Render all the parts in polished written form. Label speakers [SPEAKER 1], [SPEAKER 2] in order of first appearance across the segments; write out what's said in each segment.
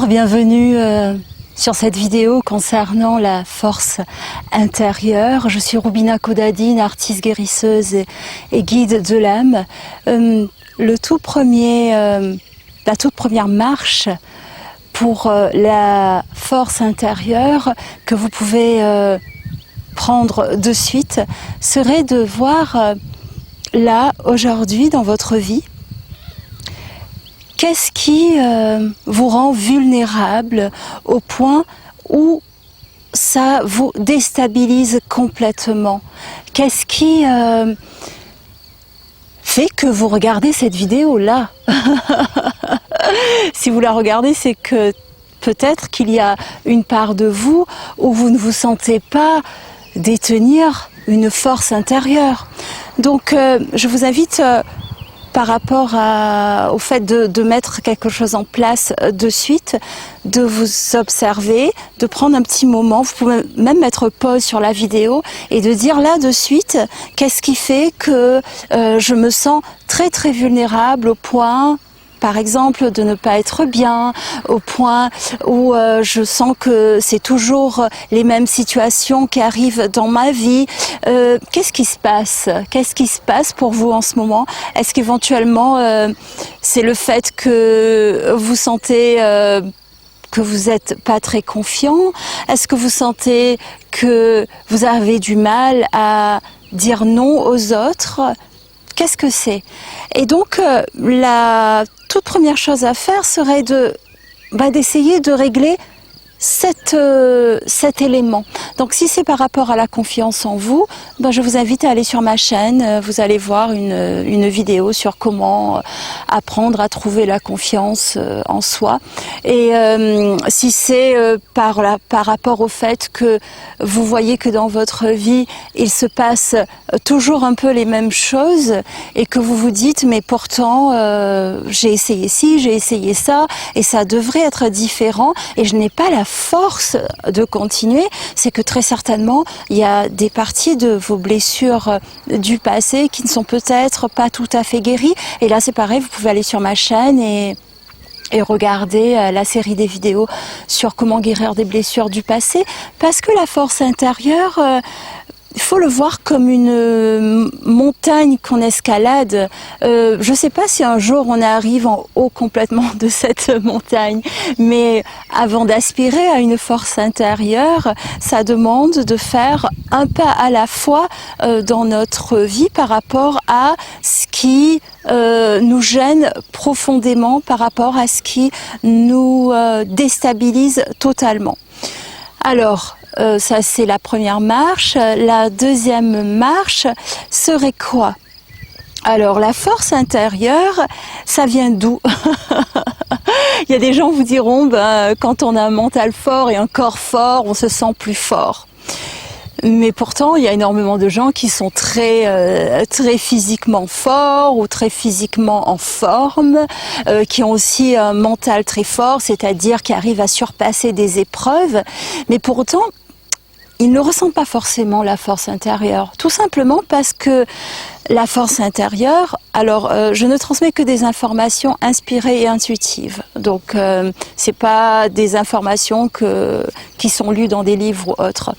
[SPEAKER 1] Bonjour, bienvenue sur cette vidéo concernant la force intérieure. Je suis Roubina Kodadine, artiste guérisseuse et guide de l'âme. La toute première marche pour la force intérieure que vous pouvez prendre de suite serait de voir là, aujourd'hui, dans votre vie, qu'est-ce qui vous rend vulnérable au point où ça vous déstabilise complètement? Qu'est-ce qui fait que vous regardez cette vidéo là? Si vous la regardez, c'est que peut-être qu'il y a une part de vous où vous ne vous sentez pas détenir une force intérieure. Donc je vous invite par rapport au fait de mettre quelque chose en place de suite, de vous observer, de prendre un petit moment, vous pouvez même mettre pause sur la vidéo et de dire là de suite, qu'est-ce qui fait que je me sens très très vulnérable au point, par exemple, de ne pas être bien, au point où je sens que c'est toujours les mêmes situations qui arrivent dans ma vie. Qu'est-ce qui se passe? Qu'est-ce qui se passe pour vous en ce moment? Est-ce qu'éventuellement, c'est le fait que vous sentez que vous n'êtes pas très confiant? Est-ce que vous sentez que vous avez du mal à dire non aux autres? Qu'est-ce que c'est? Et donc, la toute première chose à faire serait d'essayer de régler cet élément. Donc si c'est par rapport à la confiance en vous, je vous invite à aller sur ma chaîne, vous allez voir une vidéo sur comment apprendre à trouver la confiance en soi. Et si c'est par rapport au fait que vous voyez que dans votre vie, il se passe toujours un peu les mêmes choses et que vous vous dites mais pourtant j'ai essayé ci, j'ai essayé ça et ça devrait être différent et je n'ai pas la force de continuer, c'est que très certainement il y a des parties de vos blessures du passé qui ne sont peut-être pas tout à fait guéries. Et là c'est pareil, vous pouvez aller sur ma chaîne et regarder la série des vidéos sur comment guérir des blessures du passé, parce que la force intérieure, il faut le voir comme une montagne qu'on escalade. Je ne sais pas si un jour on arrive en haut complètement de cette montagne, mais avant d'aspirer à une force intérieure, ça demande de faire un pas à la fois dans notre vie par rapport à ce qui nous gêne profondément, par rapport à ce qui nous déstabilise totalement. Alors, ça c'est la première marche. La deuxième marche serait quoi? Alors la force intérieure, ça vient d'où? Il y a des gens qui vous diront, quand on a un mental fort et un corps fort, on se sent plus fort. Mais pourtant, il y a énormément de gens qui sont très physiquement forts ou très physiquement en forme, qui ont aussi un mental très fort, c'est-à-dire qui arrivent à surpasser des épreuves. Mais pourtant, ils ne ressentent pas forcément la force intérieure, tout simplement parce que la force intérieure, alors je ne transmets que des informations inspirées et intuitives, donc c'est pas des informations qui sont lues dans des livres ou autres.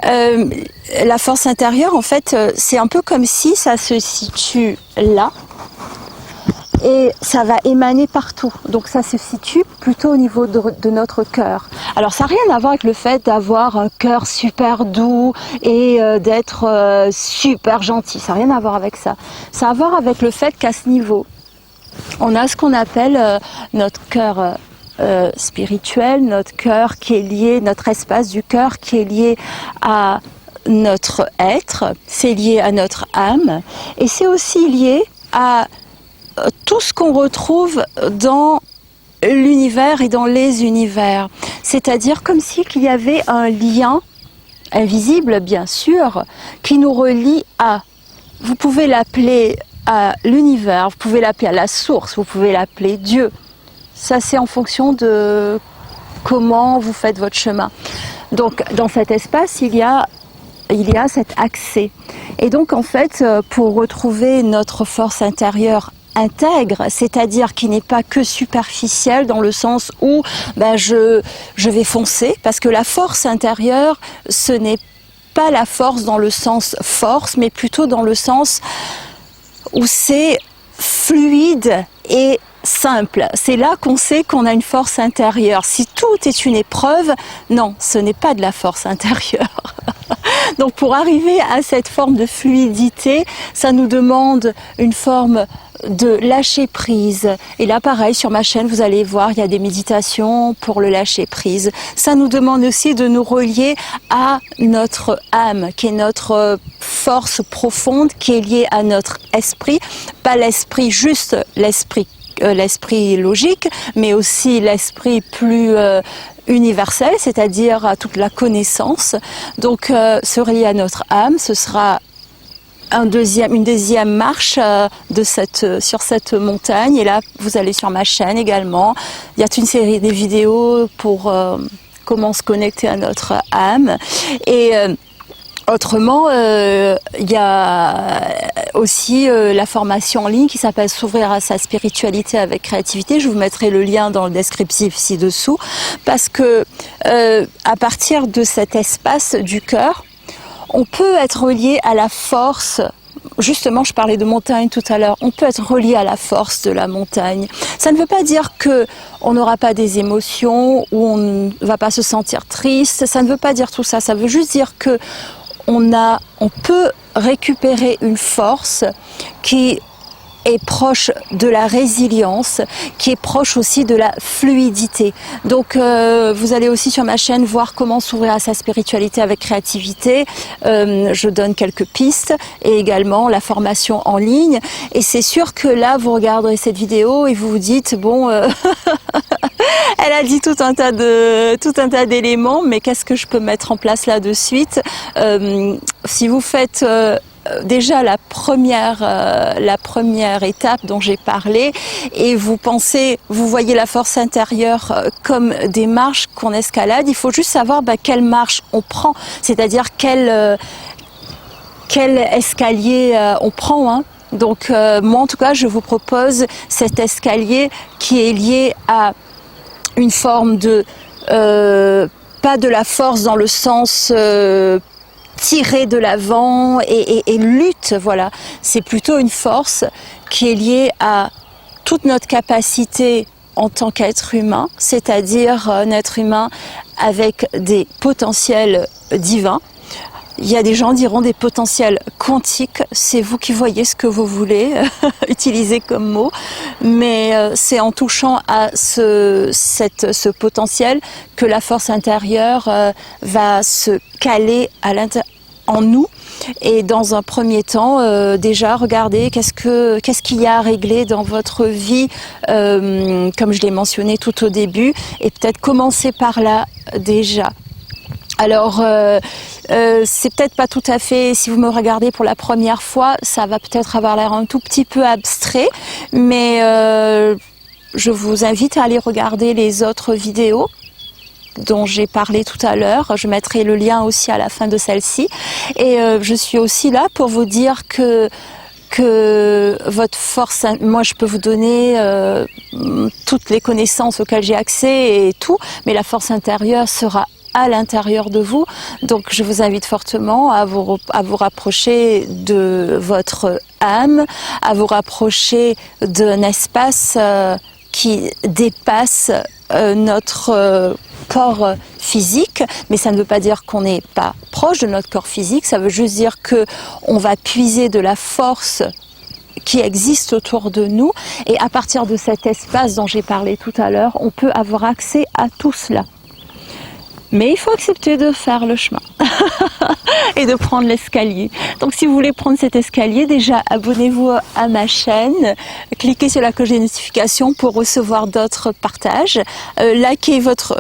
[SPEAKER 1] La force intérieure, en fait, c'est un peu comme si ça se situe là, et ça va émaner partout. Donc ça se situe plutôt au niveau de notre cœur. Alors ça n'a rien à voir avec le fait d'avoir un cœur super doux et d'être super gentil. Ça n'a rien à voir avec ça. Ça a à voir avec le fait qu'à ce niveau, on a ce qu'on appelle notre cœur spirituel, notre cœur qui est lié, notre espace du cœur qui est lié à notre être, c'est lié à notre âme, et c'est aussi lié à tout ce qu'on retrouve dans l'univers et dans les univers. C'est-à-dire comme s'il y avait un lien, invisible bien sûr, qui nous relie à, vous pouvez l'appeler à l'univers, vous pouvez l'appeler à la source, vous pouvez l'appeler Dieu. Ça c'est en fonction de comment vous faites votre chemin. Donc dans cet espace, il y a cet accès. Et donc en fait, pour retrouver notre force intérieure intègre, c'est-à-dire qui n'est pas que superficiel dans le sens où je vais foncer, parce que la force intérieure, ce n'est pas la force dans le sens force, mais plutôt dans le sens où c'est fluide et simple. C'est là qu'on sait qu'on a une force intérieure. Si tout est une épreuve, non, ce n'est pas de la force intérieure. Donc pour arriver à cette forme de fluidité, ça nous demande une forme de lâcher prise. Et là, pareil, sur ma chaîne, vous allez voir, il y a des méditations pour le lâcher prise. Ça nous demande aussi de nous relier à notre âme, qui est notre force profonde, qui est liée à notre esprit. Pas l'esprit, juste l'esprit logique, mais aussi l'esprit plus universel, c'est-à-dire à toute la connaissance. Donc, se relier à notre âme, ce sera une deuxième marche sur cette montagne. Et là, vous allez sur ma chaîne également. Il y a toute une série de vidéos pour comment se connecter à notre âme. Et autrement, il y a aussi la formation en ligne qui s'appelle S'ouvrir à sa spiritualité avec créativité. Je vous mettrai le lien dans le descriptif ci-dessous, parce que à partir de cet espace du cœur, on peut être relié à la force. Justement, je parlais de montagne tout à l'heure. On peut être relié à la force de la montagne. Ça ne veut pas dire que on n'aura pas des émotions ou on ne va pas se sentir triste. Ça ne veut pas dire tout ça. Ça veut juste dire que on peut récupérer une force qui est proche de la résilience, qui est proche aussi de la fluidité. Donc vous allez aussi sur ma chaîne voir comment s'ouvrir à sa spiritualité avec créativité. Je donne quelques pistes et également la formation en ligne. Et c'est sûr que là, vous regarderez cette vidéo et vous vous dites, bon, elle a dit tout un tas d'éléments, mais qu'est-ce que je peux mettre en place là de suite? Si vous faites déjà la première étape dont j'ai parlé, et vous voyez la force intérieure comme des marches qu'on escalade, il faut juste savoir quelle marche on prend, c'est-à-dire quel escalier on prend, hein. Donc moi en tout cas je vous propose cet escalier qui est lié à une forme de pas de la force dans le sens tirer de l'avant et lutte, voilà. C'est plutôt une force qui est liée à toute notre capacité en tant qu'être humain, c'est-à-dire un être humain avec des potentiels divins. Il y a des gens qui diront des potentiels quantiques, c'est vous qui voyez ce que vous voulez utiliser comme mot, mais c'est en touchant à ce potentiel que la force intérieure va se caler en nous. Et dans un premier temps, déjà regardez qu'est-ce qu'il y a à régler dans votre vie, comme je l'ai mentionné tout au début, et peut-être commencer par là déjà. Alors, c'est peut-être pas tout à fait, si vous me regardez pour la première fois, ça va peut-être avoir l'air un tout petit peu abstrait, mais je vous invite à aller regarder les autres vidéos dont j'ai parlé tout à l'heure. Je mettrai le lien aussi à la fin de celle-ci. Et je suis aussi là pour vous dire que votre force, moi je peux vous donner toutes les connaissances auxquelles j'ai accès et tout, mais la force intérieure sera à l'intérieur de vous. Donc je vous invite fortement à vous rapprocher de votre âme, à vous rapprocher d'un espace qui dépasse notre corps physique, mais ça ne veut pas dire qu'on n'est pas proche de notre corps physique, ça veut juste dire que on va puiser de la force qui existe autour de nous, et à partir de cet espace dont j'ai parlé tout à l'heure, on peut avoir accès à tout cela. Mais il faut accepter de faire le chemin et de prendre l'escalier. Donc si vous voulez prendre cet escalier, déjà abonnez-vous à ma chaîne, cliquez sur la cloche des notifications pour recevoir d'autres partages, likez votre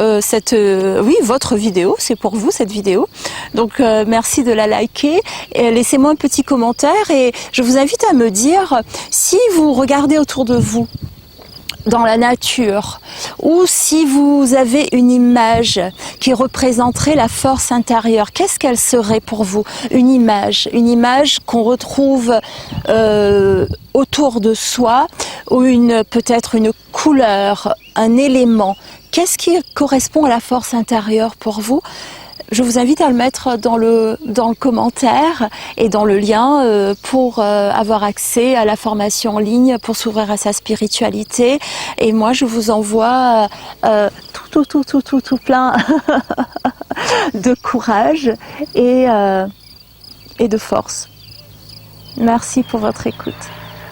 [SPEAKER 1] vidéo, c'est pour vous cette vidéo. Donc merci de la liker, laissez-moi un petit commentaire et je vous invite à me dire si vous regardez autour de vous dans la nature, ou si vous avez une image qui représenterait la force intérieure, qu'est-ce qu'elle serait pour vous? Une image qu'on retrouve autour de soi, ou peut-être une couleur, un élément. Qu'est-ce qui correspond à la force intérieure pour vous? Je vous invite à le mettre dans le commentaire et dans le lien pour avoir accès à la formation en ligne, pour s'ouvrir à sa spiritualité. Et moi, je vous envoie tout plein de courage et de force. Merci pour votre écoute.